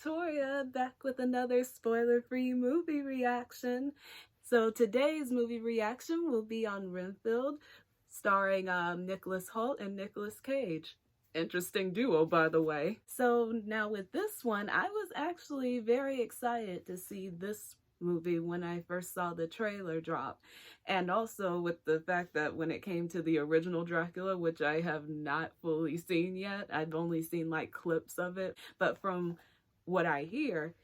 Victoria, back with another spoiler-free movie reaction. So today's movie reaction will be on Renfield, starring Nicholas Hoult and Nicolas Cage. Interesting duo, by the way. So now with this one, I was actually very excited to see this movie when I first saw the trailer drop. And also with the fact that when it came to the original Dracula, which I have not fully seen yet, I've only seen like clips of it, but from what I hear,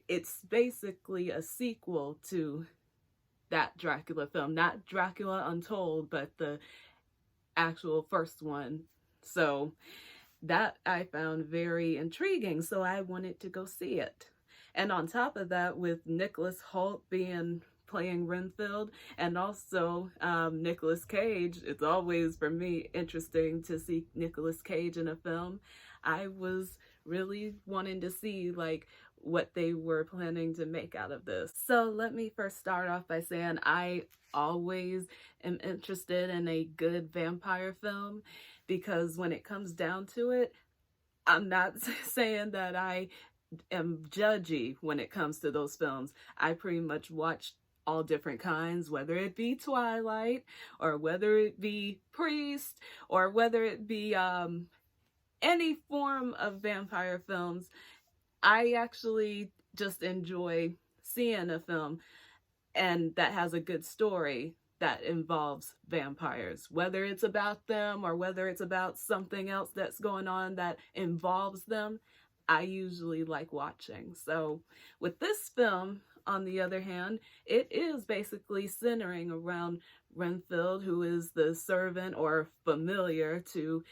it's basically a sequel to that Dracula film, not Dracula Untold, but the actual first one. So that I found very intriguing, so I wanted to go see it. And on top of that, with Nicholas Hoult playing Renfield, and also Nicolas Cage, it's always for me interesting to see Nicolas Cage in a film. I was really wanting to see like what they were planning to make out of this. So let me first start off by saying I always am interested in a good vampire film, because when it comes down to it, I'm not saying that I am judgy when it comes to those films. I pretty much watch all different kinds, whether it be Twilight, or whether it be Priest, or whether it be any form of vampire films. I actually just enjoy seeing a film and that has a good story that involves vampires, whether it's about them or whether it's about something else that's going on that involves them. I usually like watching. So with this film, on the other hand, it is basically centering around Renfield, who is the servant or familiar to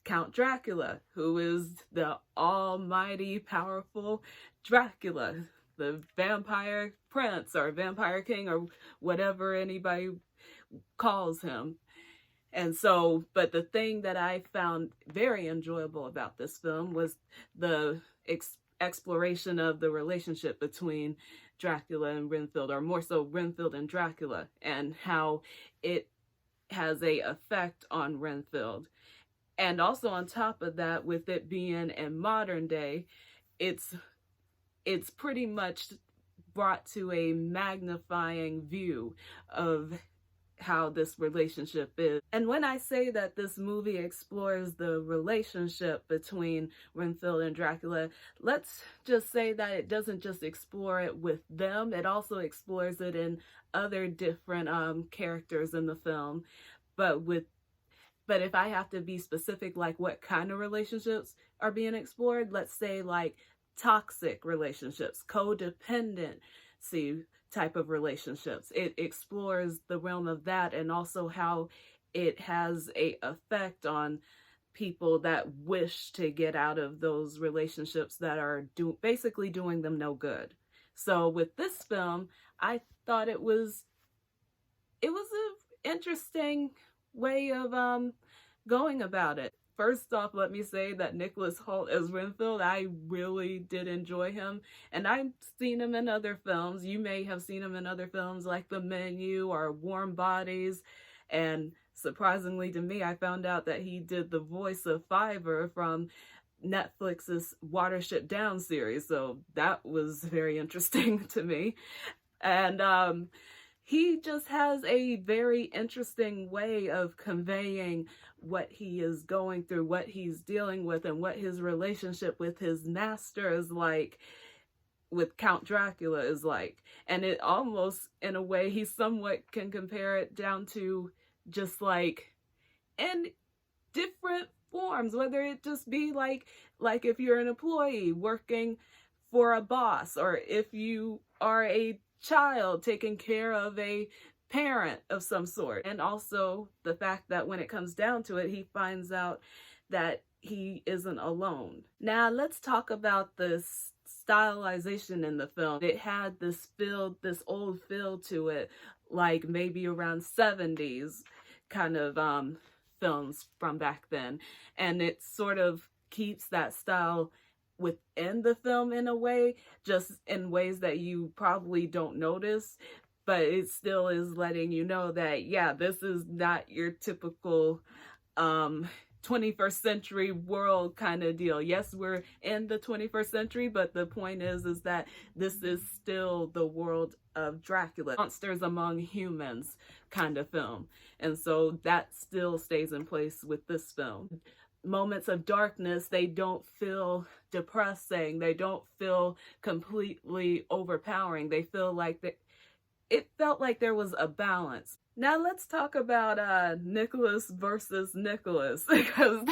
Count Dracula, who is the almighty powerful Dracula, the vampire prince or vampire king or whatever anybody calls him. And so, but the thing that I found very enjoyable about this film was the exploration of the relationship between Dracula and Renfield, or more so Renfield and Dracula, and how it has a effect on Renfield. And also on top of that, with it being in modern day, it's pretty much brought to a magnifying view of how this relationship is. And when I say that this movie explores the relationship between Renfield and Dracula, let's just say that it doesn't just explore it with them, it also explores it in other different characters in the film. But if I have to be specific, like what kind of relationships are being explored, let's say like toxic relationships, codependency type of relationships. It explores the realm of that, and also how it has an effect on people that wish to get out of those relationships that are basically doing them no good. So with this film, I thought it was an interesting way of going about it. First off, let me say that Nicholas Hoult as Renfield, I really did enjoy him, and I've seen him in other films. You may have seen him in other films like The Menu or Warm Bodies, and surprisingly to me, I found out that he did the voice of Fiverr from Netflix's Watership Down series, so that was very interesting to me. And he just has a very interesting way of conveying what he is going through, what he's dealing with, and what his relationship with his master is like, with Count Dracula is like. And it almost, in a way, he somewhat can compare it down to just like in different forms, whether it just be like if you're an employee working for a boss, or if you are a child taking care of a parent of some sort. And also the fact that when it comes down to it, he finds out that he isn't alone. Now let's talk about the stylization in the film. It had this old feel to it, like maybe around 70s kind of films from back then. And it sort of keeps that style within the film in a way, just in ways that you probably don't notice, but it still is letting you know that, yeah, this is not your typical 21st century world kind of deal. Yes, we're in the 21st century, but the point is that this is still the world of Dracula, monsters among humans kind of film. And so that still stays in place with this film. Moments of darkness, they don't feel depressing. They don't feel completely overpowering. They feel like it felt like there was a balance. Now let's talk about Nicholas versus Nicholas, because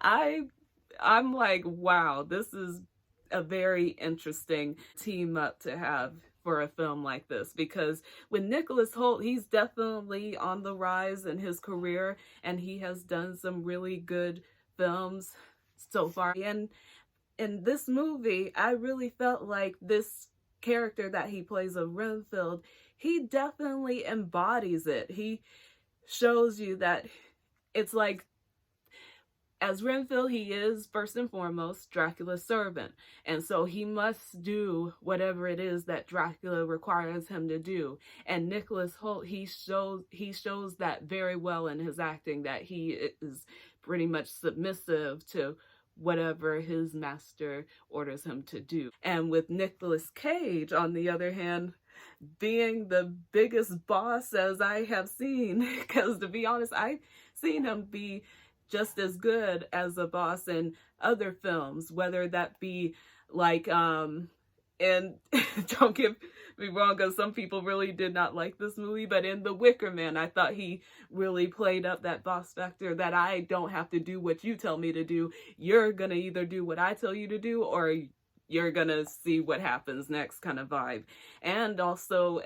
I'm like, wow, this is a very interesting team up to have for a film like this, because with Nicholas Hoult, he's definitely on the rise in his career, and he has done some really good films so far. And in this movie, I really felt like this character that he plays of Renfield, he definitely embodies it. He shows you that it's like, as Renfield, he is first and foremost Dracula's servant, and so he must do whatever it is that Dracula requires him to do. And Nicholas Hoult, he shows that very well in his acting, that he is pretty much submissive to whatever his master orders him to do. And with Nicolas Cage, on the other hand, being the biggest boss as I have seen, because to be honest, I've seen him be just as good as a boss in other films, whether that be like and don't get me wrong, because some people really did not like this movie, but in The Wicker Man, I thought he really played up that boss factor, that I don't have to do what you tell me to do. You're gonna either do what I tell you to do, or you're gonna see what happens next kind of vibe. And also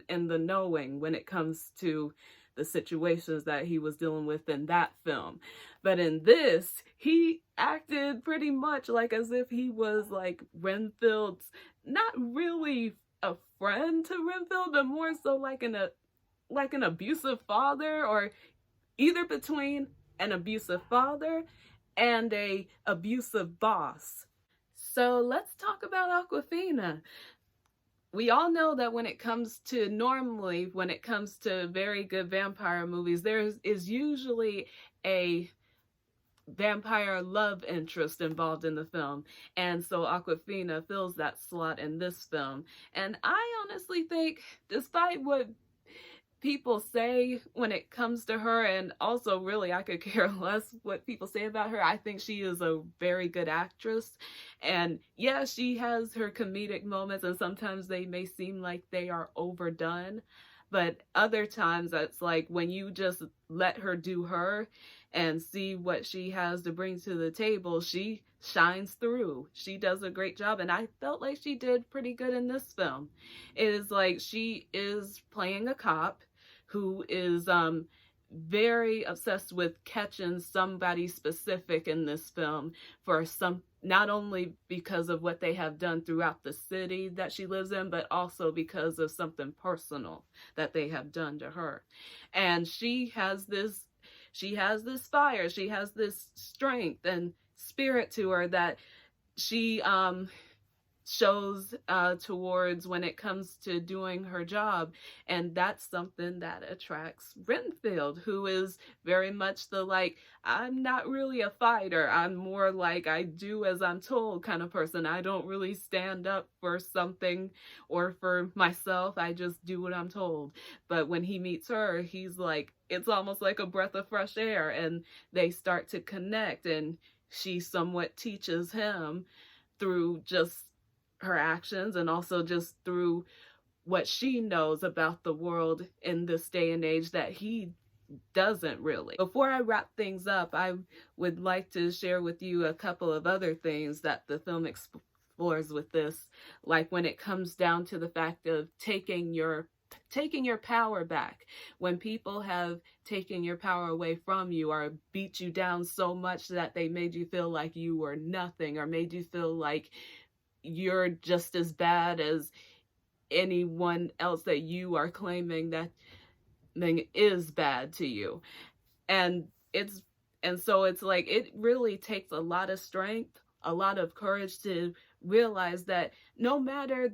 in The Knowing, when it comes to the situations that he was dealing with in that film. But in this, he acted pretty much like as if he was like Renfield's, not really a friend to Renfield, but more so like an abusive father, or either between an abusive father and a abusive boss. So let's talk about Awkwafina. We all know that when it comes to very good vampire movies, there is usually a vampire love interest involved in the film. And so Awkwafina fills that slot in this film. And I honestly think, despite what people say when it comes to her, and also really I could care less what people say about her, I think she is a very good actress. And yeah, she has her comedic moments, and sometimes they may seem like they are overdone, but other times it's like when you just let her do her and see what she has to bring to the table, she shines through. She does a great job, and I felt like she did pretty good in this film. It is like she is playing a cop who is very obsessed with catching somebody specific in this film, for some, not only because of what they have done throughout the city that she lives in, but also because of something personal that they have done to her. And she has this fire, she has this strength and spirit to her that she shows towards when it comes to doing her job. And that's something that attracts Renfield, who is very much the like, I'm not really a fighter, I'm more like I do as I'm told kind of person. I don't really stand up for something or for myself, I just do what I'm told. But when he meets her, he's like, it's almost like a breath of fresh air, and they start to connect, and she somewhat teaches him through just her actions, and also just through what she knows about the world in this day and age that he doesn't really. Before I wrap things up, I would like to share with you a couple of other things that the film explores with this, like when it comes down to the fact of taking your power back. When people have taken your power away from you, or beat you down so much that they made you feel like you were nothing, or made you feel like you're just as bad as anyone else that you are claiming that is bad to you. And so it's like, it really takes a lot of strength, a lot of courage to realize that no matter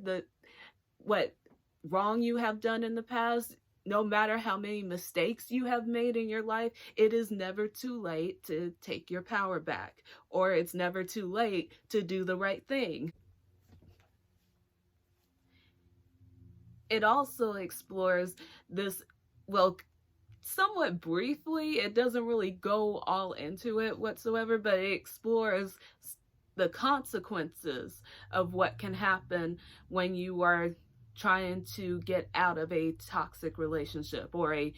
what wrong you have done in the past, no matter how many mistakes you have made in your life, it is never too late to take your power back, or it's never too late to do the right thing. It also explores this, well, somewhat briefly. It doesn't really go all into it whatsoever, but it explores the consequences of what can happen when you are trying to get out of a toxic relationship or a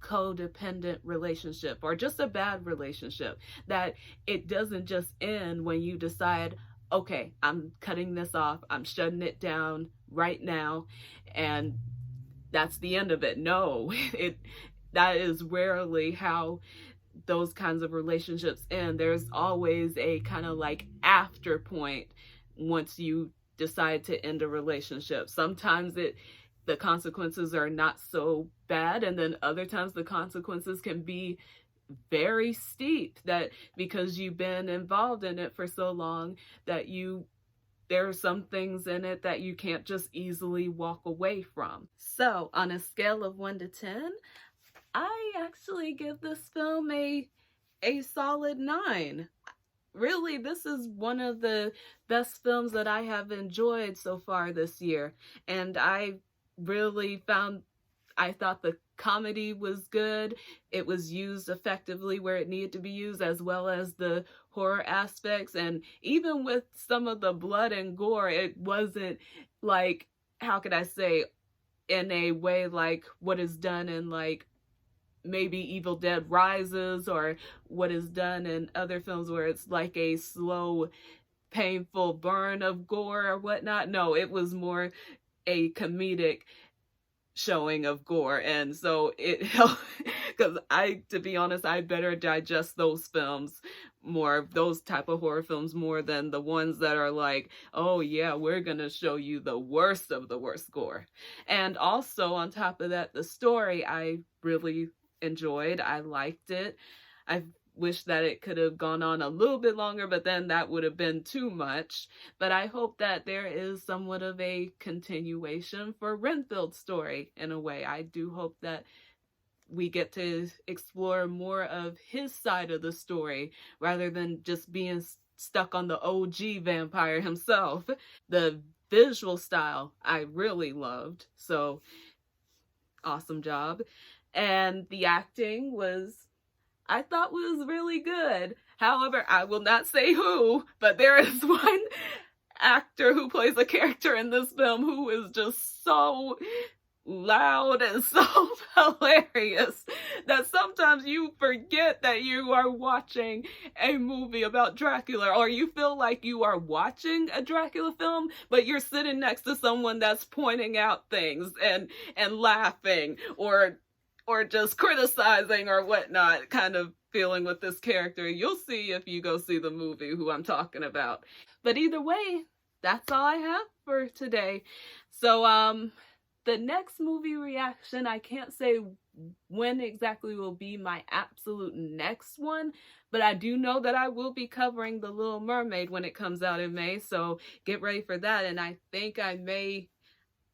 codependent relationship or just a bad relationship. That it doesn't just end when you decide, okay, I'm cutting this off, I'm shutting it down right now, and that's the end of it. No, it that is rarely how those kinds of relationships end. There's always a kind of like after point once you decide to end a relationship. Sometimes the consequences are not so bad, and then other times the consequences can be very steep, that because you've been involved in it for so long that there are some things in it that you can't just easily walk away from. So on a scale of 1 to 10, I actually give this film a solid 9. Really, this is one of the best films that I have enjoyed so far this year. And I thought the comedy was good. It was used effectively where it needed to be used, as well as the horror aspects. And even with some of the blood and gore, it wasn't like, how could I say, in a way like what is done in like maybe Evil Dead Rises, or what is done in other films where it's like a slow, painful burn of gore or whatnot. No, it was more a comedic showing of gore, and so it helped because to be honest, I better digest those films more, those type of horror films, more than the ones that are like, oh yeah, we're gonna show you the worst of the worst gore. And also on top of that, the story I really enjoyed. I liked it. I wish that it could have gone on a little bit longer, but then that would have been too much. But I hope that there is somewhat of a continuation for Renfield's story in a way. I do hope that we get to explore more of his side of the story rather than just being stuck on the OG vampire himself. The visual style I really loved, so awesome job. And the acting I thought was really good. However, I will not say who, but there is one actor who plays a character in this film who is just so loud and so hilarious that sometimes you forget that you are watching a movie about Dracula, or you feel like you are watching a Dracula film, but you're sitting next to someone that's pointing out things and laughing or just criticizing or whatnot, kind of feeling with this character. You'll see if you go see the movie who I'm talking about. But either way, that's all I have for today. So the next movie reaction, I can't say when exactly will be my absolute next one, but I do know that I will be covering The Little Mermaid when it comes out in May, so get ready for that. And I think I may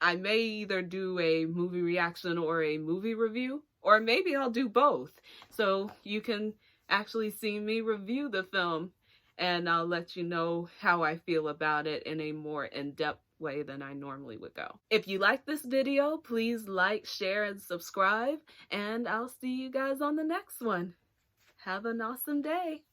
either do a movie reaction or a movie review, or maybe I'll do both. So you can actually see me review the film, and I'll let you know how I feel about it in a more in-depth way than I normally would go. If you like this video, please like, share, and subscribe, and I'll see you guys on the next one. Have an awesome day.